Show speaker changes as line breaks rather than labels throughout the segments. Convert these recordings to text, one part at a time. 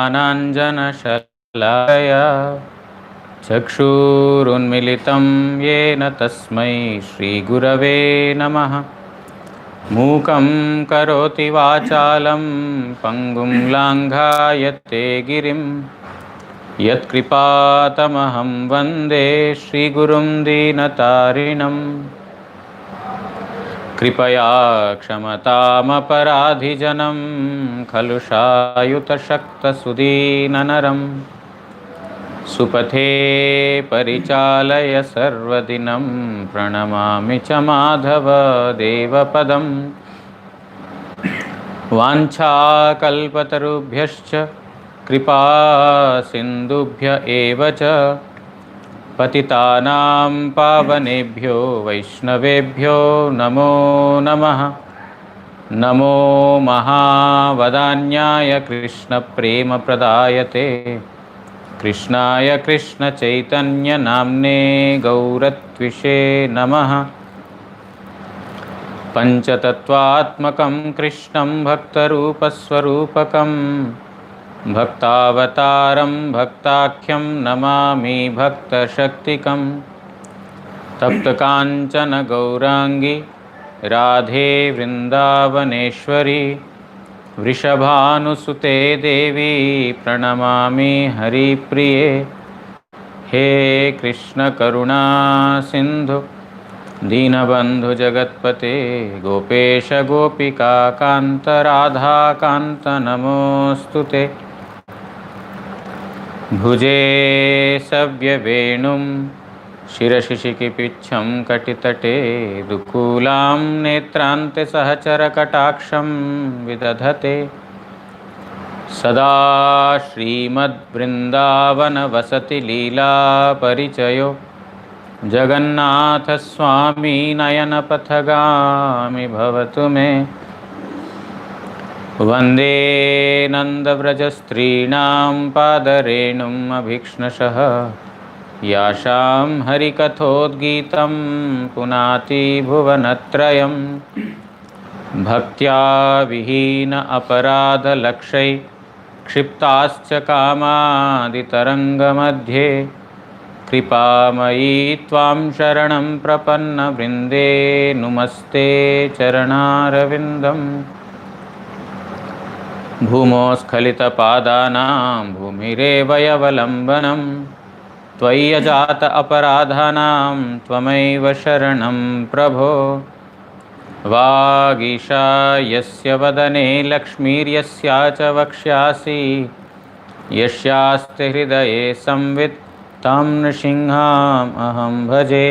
ज्ञानाञ्जनशलाकया चक्षुरुन्मिलितं येन तस्मै श्रीगुरवे नमः। मूकं करोति वाचालं पङ्गुं लाङ्घायते गिरिं यत्कृपातमहं वन्दे श्रीगुरुं दीनतारिणम्। कृपया क्षमतामपराधिजनं खलु शायुतशक्तसुदीननरं सुपथे परिचालय सर्वदिनं प्रणमामि च माधव देवपदम्। वाञ्छाकल्पतरुभ्यश्च कृपा सिन्धुभ्य एव च पतितानां पावनेभ्यो वैष्णवेभ्यो नमो नमः। नमो महावदान्याय कृष्णप्रेमप्रदायते कृष्णाय कृष्णचैतन्यनाम्ने गौरत्विषे नमः। पञ्चतत्त्वात्मकं कृष्णं भक्तरूपस्वरूपकं भक्तावतारं भक्ताख्यं नमामि भक्तशक्तिकं। तप्तकाञ्चन गौराङ्गी राधे वृन्दावनेश्वरी वृषभानुसुते देवी प्रणमामि हरिप्रिये। हे कृष्ण करुणा सिन्धु दीनबन्धु जगत्पते गोपेश गोपिका कान्त राधा कान्त नमोऽस्तुते। भुजे सव्यवेणुं शिरसि शिखिपिच्छं कटितटे दुकूलां नेत्रान्ते सहचरकटाक्षं विदधते। सदा श्रीमद्वृन्दावनवसति लीलापरिचयो जगन्नाथस्वामी नयनपथगामी भवतु मे। वन्दे नन्दव्रजस्त्रीणां पादरेणुम् अभीक्ष्णशः यासां हरिकथोद्गीतं पुनाति भुवनत्रयं। भक्त्या विहीन अपराधलक्षै क्षिप्ताश्च कामादितरङ्गमध्ये कृपामयी त्वां शरणं प्रपन्नवृन्दे नुमस्ते चरणारविन्दम्। भूमौ स्खलितपादानां भूमिरेव यवलम्बनं त्वय्यजात अपराधानां त्वमेव शरणं प्रभो। वागीशा यस्य वदने लक्ष्मीर्यस्या च वक्ष्यासि यस्यास्ते हृदये संवित् तं नृसिंहाम् अहं भजे।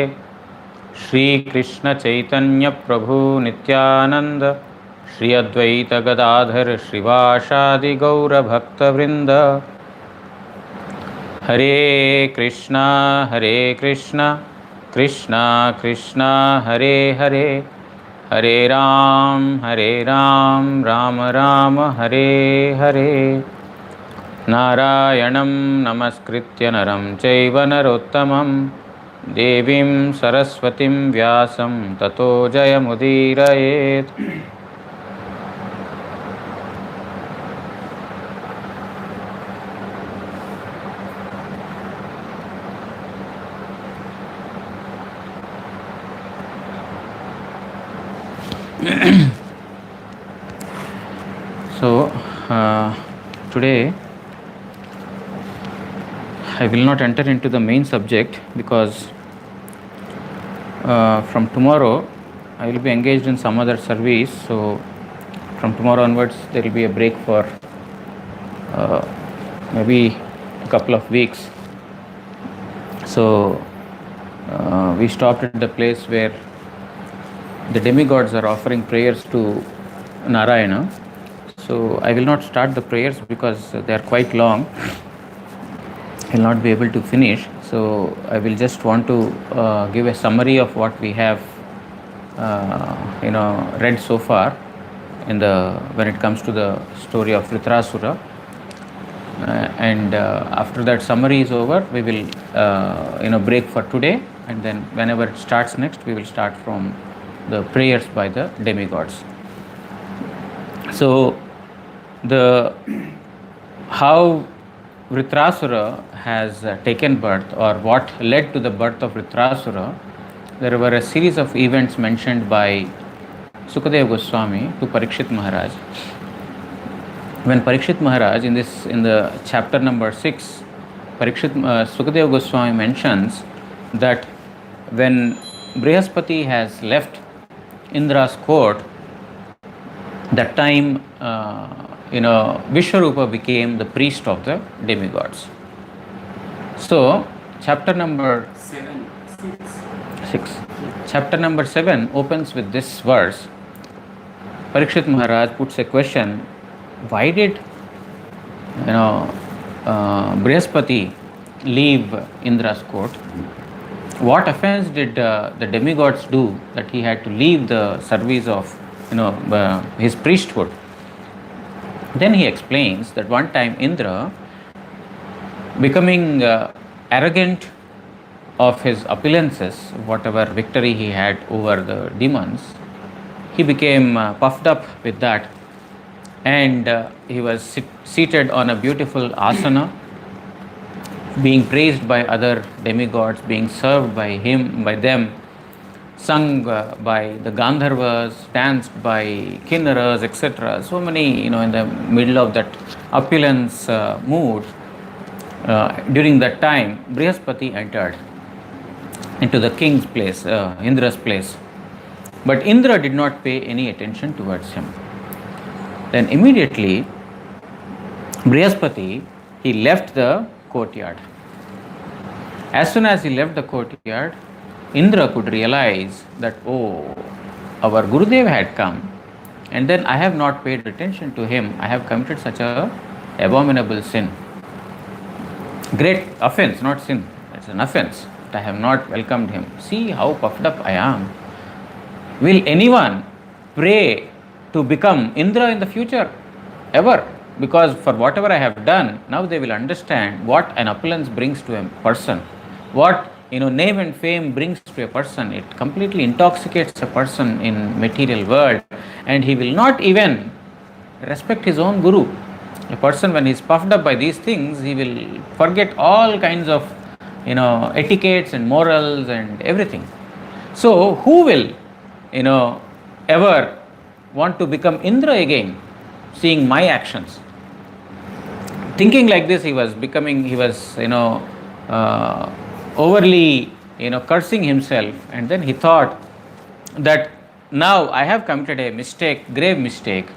श्रीकृष्णचैतन्यप्रभु नित्यानन्द श्री अद्वैत गदाधर श्रीवासादि गौरभक्तवृन्द। हरे कृष्णा कृष्णा कृष्णा हरे हरे हरे राम राम राम हरे हरे। नारायणं नमस्कृत्य नरं चैव नरोत्तमं देवीं सरस्वतीं व्यासं ततो जयमुदीरयेत्। So today I will not enter into the main subject because from tomorrow I will be engaged in some other service. So from tomorrow onwards there will be a break for maybe a couple of weeks. So we stopped at the place where the demigods are offering prayers to Narayana. So I will not start the prayers because they are quite long. I will not be able to finish. So I will just want to give a summary of what we have read so far when it comes to the story of Vritrasura. And after that summary is over, we will break for today, and then whenever it starts next, we will start from the prayers by the demigods. So the how Vritrasura has taken birth, or what led to the birth of Vritrasura. There were a series of events mentioned by Sukadeva Goswami to Parikshit Maharaj. When Parikshit Maharaj, in the chapter number 6, Sukadeva Goswami mentions that when Brihaspati has left Indra's court, that time Vishwarupa became the priest of the demigods. So chapter number 6. Chapter number 7 opens with this verse. Parikshit Maharaj puts a question: why did Brihaspati leave Indra's court? What offense did the demigods do that he had to leave the service of his priesthood? Then he explains that one time Indra, becoming arrogant of his opulences, whatever victory he had over the demons, he became puffed up with that, and he was seated on a beautiful asana, being praised by other demigods, being served by them, sung by the Gandharvas, danced by Kinnaras, etc. So many, in the middle of that opulence mood. During that time, Brihaspati entered into the king's place, Indra's place. But Indra did not pay any attention towards him. Then immediately, Brihaspati, he left the courtyard. As soon as he left the courtyard, Indra could realize that, our Gurudev had come, and then I have not paid attention to him. I have committed such a abominable sin. Great offense, not sin. It's an offense. I have not welcomed him. See how puffed up I am. Will anyone pray to become Indra in the future? Ever? Because for whatever I have done, now they will understand what an opulence brings to a person. What name and fame brings to a person. It completely intoxicates a person in material world, and he will not even respect his own guru. A person, when he is puffed up by these things, he will forget all kinds of etiquettes and morals and everything. So who will ever want to become Indra again, seeing my actions? Thinking like this, he was overly cursing himself, and then he thought that now I have committed a mistake, grave mistake.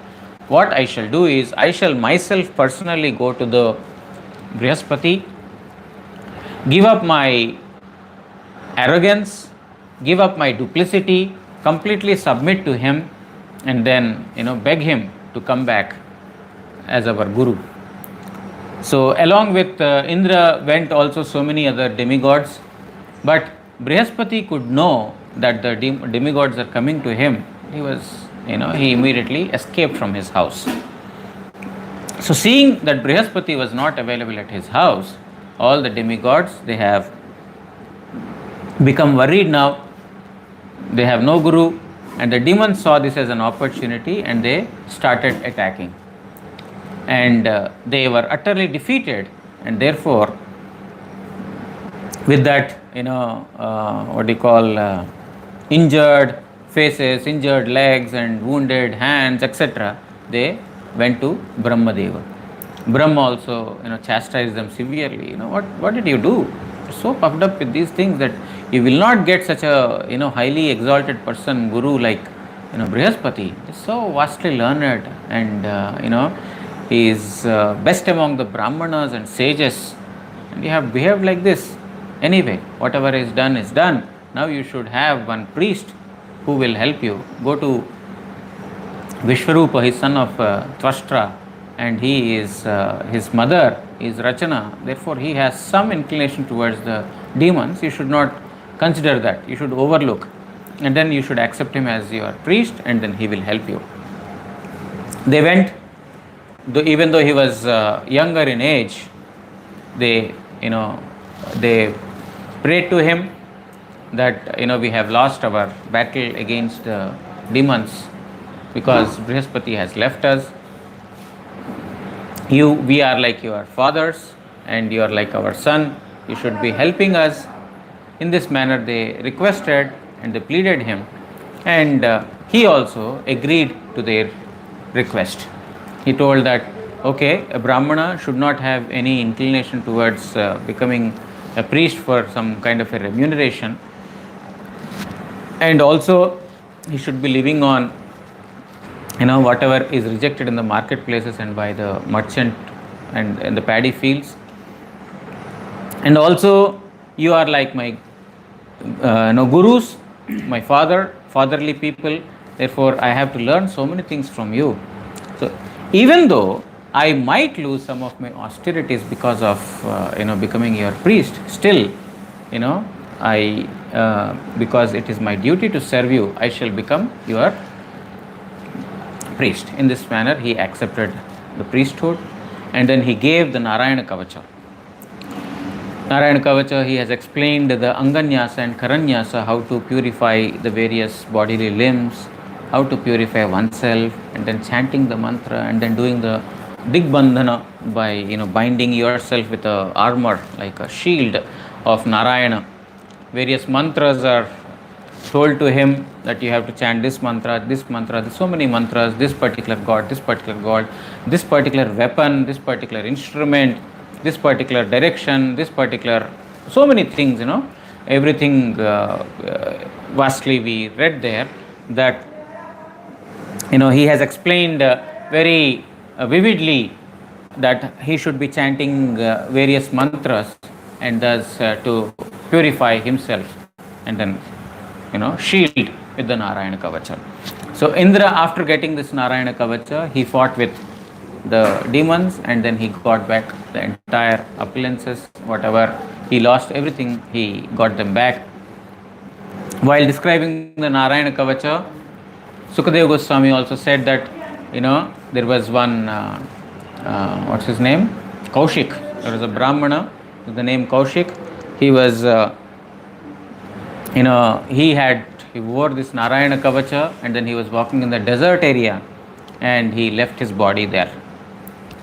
What I shall do is, I shall myself personally go to the Brihaspati, give up my arrogance, give up my duplicity, completely submit to him, and then beg him to come back as our guru. So along with Indra went also so many other demigods, but Brihaspati could know that the demigods are coming to him. He immediately escaped from his house. So seeing that Brihaspati was not available at his house, all the demigods, they have become worried now. They have no guru, and the demons saw this as an opportunity, and they started attacking. And they were utterly defeated, and therefore, with that, injured faces, injured legs, and wounded hands, etc., they went to Brahmadeva. Brahma also, chastised them severely. What did you do? You're so puffed up with these things that you will not get such a, highly exalted person, guru like, Brihaspati. He's so vastly learned, and, he is best among the Brahmanas and sages, and you have behaved like this. Anyway, whatever is done is done. Now you should have one priest who will help you. Go to Vishwarupa, his son of Tvashtra, and he is his mother is Rachana. Therefore, he has some inclination towards the demons. You should not consider that. You should overlook, and then you should accept him as your priest, and then he will help you. They went. Even though he was younger in age, they prayed to him that we have lost our battle against the demons because Brihaspati has left us. We are like your fathers, and you are like our son. You should be helping us. In this manner, they requested and they pleaded him, and he also agreed to their request. He told that, okay, a Brahmana should not have any inclination towards becoming a priest for some kind of a remuneration, and also he should be living on whatever is rejected in the marketplaces and by the merchant and in the paddy fields. And also you are like my gurus, my fatherly people, therefore I have to learn so many things from you. So even though I might lose some of my austerities because of becoming your priest, still I because it is my duty to serve you, I shall become your priest. In this manner he accepted the priesthood, and then he gave the Narayana Kavacha. Narayana Kavacha, he has explained the Anganyasa and Karanyasa, how to purify the various bodily limbs, how to purify oneself, and then chanting the mantra, and then doing the Digbandhana by binding yourself with a armor like a shield of Narayana. Various mantras are told to him that you have to chant this mantra, there's so many mantras, this particular god, this particular weapon, this particular instrument, this particular direction, this particular, so many things, everything vastly we read there, that he has explained very vividly that he should be chanting various mantras, and thus to purify himself, and then shield with the Narayana Kavacha. So Indra, after getting this Narayana Kavacha, he fought with the demons, and then he got back the entire opulences, whatever he lost, everything he got them back. While describing the Narayana Kavacha, Sukadeva Goswami also said that there was one what's his name, Kaushik. There was a Brahmana with the name Kaushik. He was he wore this Narayana Kavacha, and then he was walking in the desert area, and he left his body there.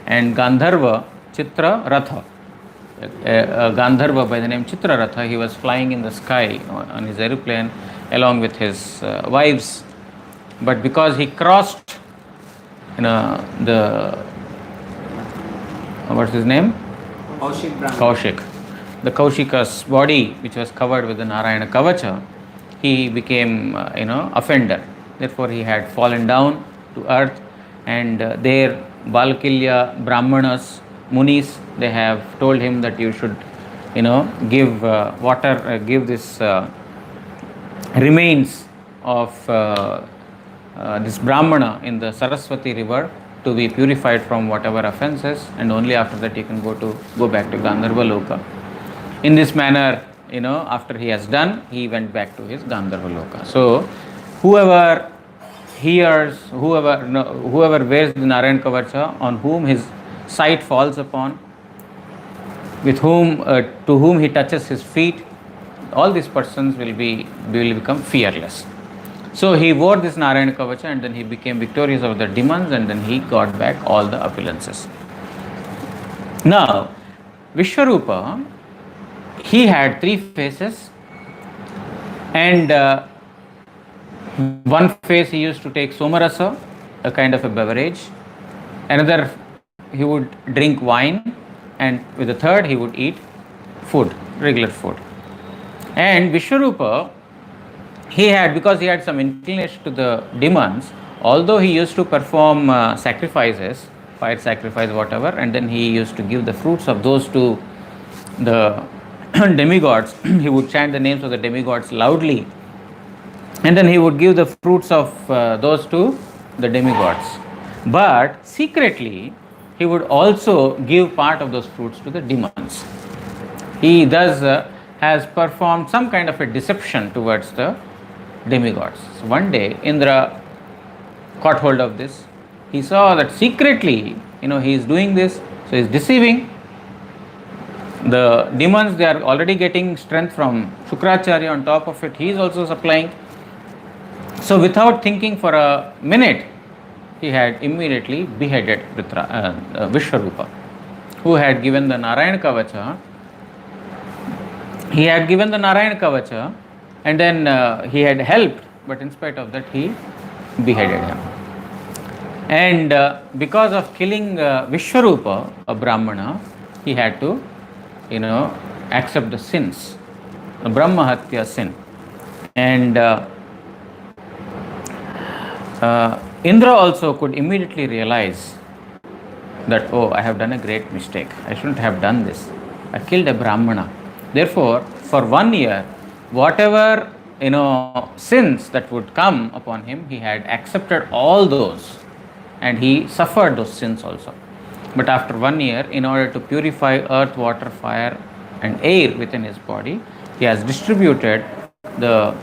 And Gandharva Chitra Ratha, a Gandharva by the name Chitra Ratha, he was flying in the sky on his aeroplane along with his wives, but because he crossed the what's his name, Kaushik, the Kaushika's body, which was covered with the Narayana Kavacha, he became offender. Therefore he had fallen down to earth, and there Balakilya Brahmanas, Munis, they have told him that you should give water, give this remains of this Brahmana in the Saraswati river to be purified from whatever offenses, and only after that you can go back to Gandharva Loka. In this manner, after he has done, he went back to his Gandharva Loka. So whoever hears, whoever wears the Narayana Kavacha, on whom his sight falls upon, with whom to whom he touches his feet, all these persons will become fearless. So he wore this Narayana Kavacha, and then he became victorious over the demons, and then he got back all the opulences. Now Vishwarupa, he had 3 faces, and one face he used to take somarasa, a kind of a beverage. Another, he would drink wine, and with the third he would eat food, regular food. And Vishwarupa, because he had some inclination to the demons, although he used to perform sacrifices, fire sacrifice, whatever, and then he used to give the fruits of those to the demigods. He would chant the names of the demigods loudly, and then he would give the fruits of those to the demigods. But secretly, he would also give part of those fruits to the demons. He thus has performed some kind of a deception towards the demigods. So one day, Indra caught hold of this. He saw that secretly, he is doing this, so he is deceiving. The demons, they are already getting strength from Shukracharya. On top of it, he is also supplying. So without thinking for a minute, he had immediately beheaded Vishwarupa, who had given the Narayana Kavacha. He had given the Narayana Kavacha, and then he had helped, but in spite of that, he beheaded him. And because of killing Vishwarupa, a Brahmana, he had to, accept the sins, the Brahma Hatya sin. And Indra also could immediately realize that, oh, I have done a great mistake. I shouldn't have done this. I killed a Brahmana. Therefore, for 1 year, whatever sins that would come upon him, he had accepted all those, and he suffered those sins also. But after 1 year, in order to purify earth, water, fire, and air within his body, he has distributed the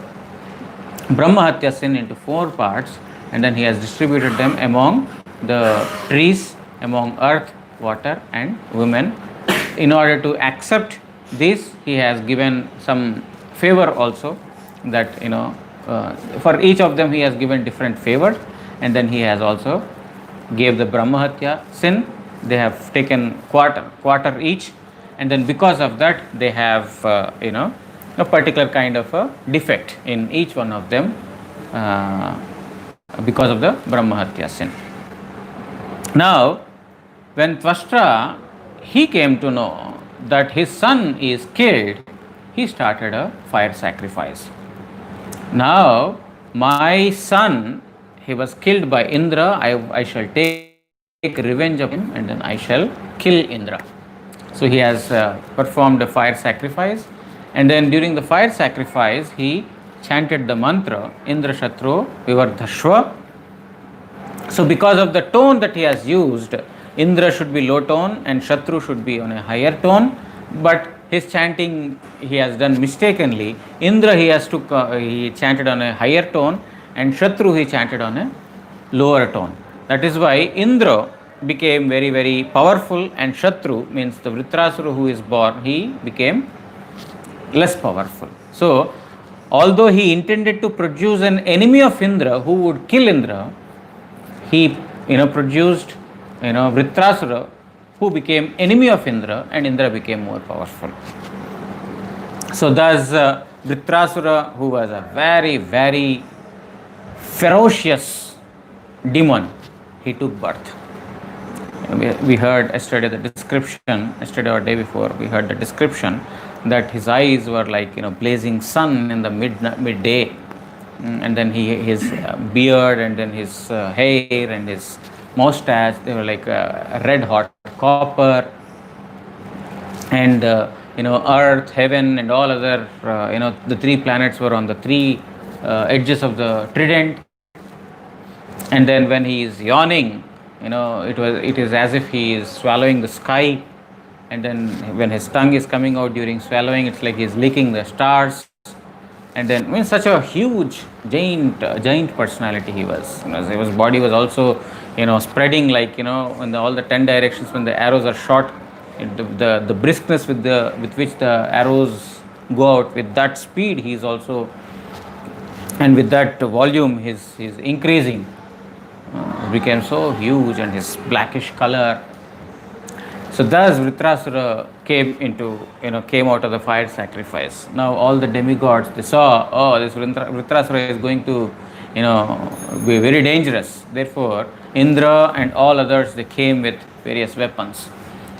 Brahmahatya sin into 4 parts, and then he has distributed them among the trees, among earth, water, and women. In order to accept this, he has given some favor also, that for each of them he has given different favors, and then he has also gave the Brahmahatya sin. They have taken quarter each, and then because of that they have a particular kind of a defect in each one of them because of the Brahmahatya sin. Now, when Tvashtra, he came to know that his son is killed, he started a fire sacrifice. Now, my son, he was killed by Indra, I shall take revenge of him, and then I shall kill Indra. So he has performed a fire sacrifice, and then during the fire sacrifice, he chanted the mantra, Indra Shatru Vivardhashva. So because of the tone that he has used, Indra should be low tone and Shatru should be on a higher tone, but his chanting he has done mistakenly. Indra he chanted on a higher tone, and Shatru he chanted on a lower tone. That is why Indra became very, very powerful, and Shatru, means the Vritrasura who is born, he became less powerful. So although he intended to produce an enemy of Indra who would kill Indra, he produced Vritrasura, who became enemy of Indra, and Indra became more powerful. So thus Vritrasura, who was a very, very ferocious demon, he took birth. We heard yesterday the description, yesterday or day before, we heard the description that his eyes were like blazing sun in the midday, and then his beard, and then his hair and his mustache, they were like red hot copper, and earth, heaven, and all other the 3 planets were on the 3 edges of the trident. And then when he is yawning, it is as if he is swallowing the sky, and then when his tongue is coming out during swallowing, it's like he's licking the stars. And then such a huge giant personality he was. His body was also spreading like in all the 10 directions when the arrows are shot. The briskness with which the arrows go out, with that speed he is also, and with that volume he's increasing. Became so huge, and his blackish color. So thus Vritrasura came out of the fire sacrifice. Now all the demigods, they saw, oh, this Vritrasura is going to be very dangerous. Therefore Indra and all others, they came with various weapons,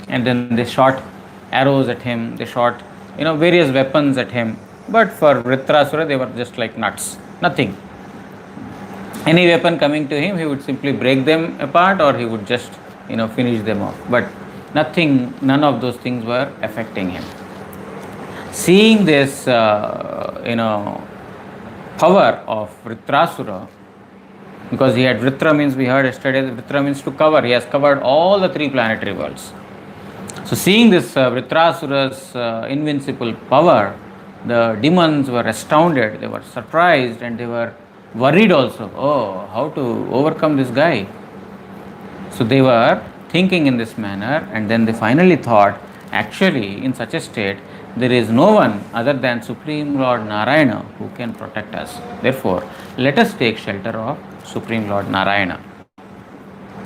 and then they shot arrows at him, they shot various weapons at him. But for Vritrasura, they were just like nuts, nothing. Any weapon coming to him, he would simply break them apart, or he would just finish them off. But none of those things were affecting him. Seeing this power of Vritrasura, because he had Vritra, means we heard yesterday, Vritra means to cover. He has covered all the 3 planetary worlds. So seeing this Vritrasura's invincible power, the demons were astounded, they were surprised, and they were worried also. Oh, how to overcome this guy? So they were thinking in this manner, and then they finally thought, actually in such a state there is no one other than Supreme Lord Narayana who can protect us. Therefore let us take shelter of Supreme Lord Narayana.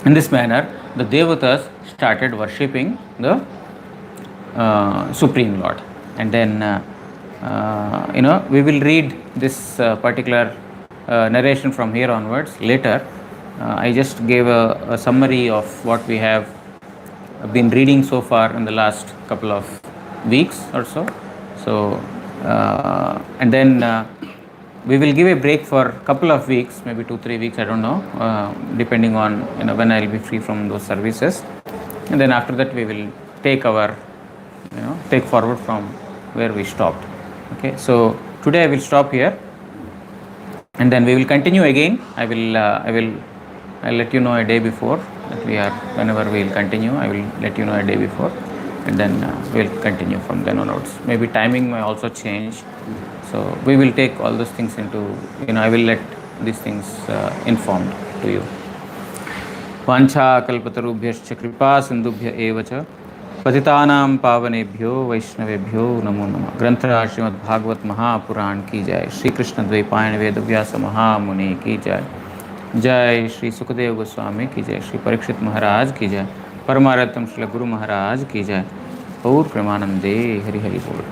In this manner, the devatas started worshipping the Supreme Lord. And then, we will read this particular narration from here onwards later. I just gave a summary of what we have been reading so far in the last couple of weeks or so. So, and then we will give a break for a couple of weeks, maybe 2-3 weeks, I don't know, depending on when I will be free from those services. And then after that, we will take forward from where we stopped. Okay, so today I will stop here, and then we will continue again. I'll let you know a day before that whenever we will continue. I will let you know a day before, and then we'll continue from then onwards. Maybe timing may also change, so we will take all those things into. I will let these things informed to you. वाञ्छा कल्पतरुभ्यश्च कृपा सिन्धुभ्य एव च पतितानां पावनेभ्यो वैष्णवेभ्यो नमो नमः। ग्रंथराज श्रीमद् भागवत महापुराण की जय। श्री कृष्ण द्वैपायन वेदव्यास महामुनि की जय। जय श्री सुखदेव गोस्वामी की जय। श्री परीक्षित महाराज की जय। परमारत्तम श्री गुरु महाराज की जय। और प्रेमानंदे हरि हरि बोल।